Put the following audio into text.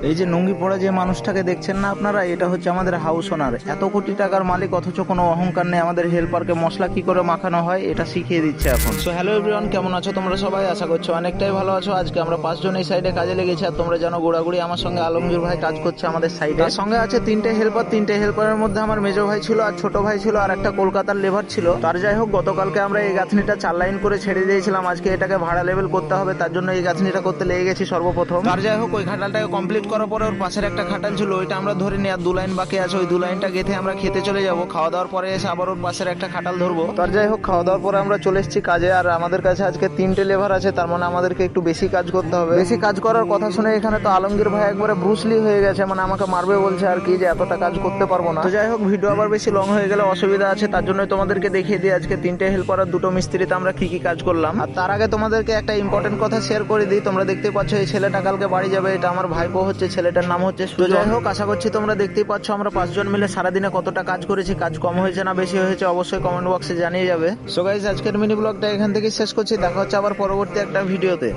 এই যে লুঙ্গি পরা যে মানুষটাকে দেখছেন না আপনারা, এটা হচ্ছে আমাদের হাউস ওনার। এত কোটি টাকার মালিক অথচ কোনো অহংকার নেই। আমাদের হেল্পারকে মশলা কি করে মাখানো হয় এটা শিখিয়ে দিচ্ছে এখন। সো হ্যালো এভরিওয়ান, কেমন আছো তোমরা সবাই? আশা করছো অনেকটাই ভালো আছো। আজকে আমরা 5 জন এই সাইডে কাজে লেগেছি, আর তোমরা জানো গোড়াগুড়ি আমার সঙ্গে আলমগীর ভাই কাজ করছে আমাদের সাইডে। তার সঙ্গে আছে 3টে হেল্পার। 3টে হেল্পারের মধ্যে আমার মেজো ভাই ছিল, আর ছোট ভাই ছিল, আর একটা কলকাতার লেবার ছিল। তার যাই হোক, গতকালকে আমরা এই গাঁথনিটা 4 লাইন করে ছেড়ে দিয়েছিলাম। আজকে এটাকে ভাড়া লেভেল করতে হবে, তার জন্য এই গাঁথনিটা করতে লেগে গেছি সর্বপ্রথম। তার যাই হোক, ওই খাটালটাকে কমপ্লিট করার পরে ওর পাশের একটা খাটাল ছিল, ওইটা আমরা ধরে নিয়ে আর 2 লাইন বাকি আছে। ওই 2 লাইনটা গেঁথে আমরা খেতে চলে যাব। খাওয়া দাওয়ার পরে এসে আবার ওর পাশের একটা খাটাল ধরবো। তার যাই হোক, খাওয়া দাওয়ার পরে আমরা চলে এসেছি কাজে। আর আমাদের কাছে আজকে 3টে লেবার আছে, তার মানে আমাদেরকে একটু বেশি কাজ করতে হবে। বেশি কাজ করার কথা শুনে এখানে তো আলমগীর ভাই একবারে ব্রুসলি হয়ে গেছে, মানে আমাকে মারবে বলছে আর কি, যে এতটা কাজ করতে পারবো না। তো যাই হোক, ভিডিও আবার বেশি লং হয়ে গেলে অসুবিধা আছে, তার জন্য তোমাদেরকে দেখিয়ে দিই আজকে 3টে হেল্পার আর 2টো মিস্ত্রিতে আমরা কি কি কাজ করলাম। আর তার আগে তোমাদেরকে একটা ইম্পর্টেন্ট কথা শেয়ার করে দিই। তোমরা দেখতে পাচ্ছ এই ছেলেটা কালকে বাড়ি যাবে, এটা আমার ভাইপো হচ্ছে, ছেলেটার নাম হচ্ছে সুজন। যাই হোক, আশা করছি তোমরা দেখতেই পাচ্ছ আমরা 5 জন মিলে সারাদিনে কতটা কাজ করেছি। কাজ কম হয়েছে না বেশি হয়েছে অবশ্যই কমেন্ট বক্সে জানিয়ে যাবে। সো গাইস, আজকের মিনি ব্লগটা এখান থেকে শেষ করছি। দেখা হচ্ছে আবার পরবর্তী একটা ভিডিওতে।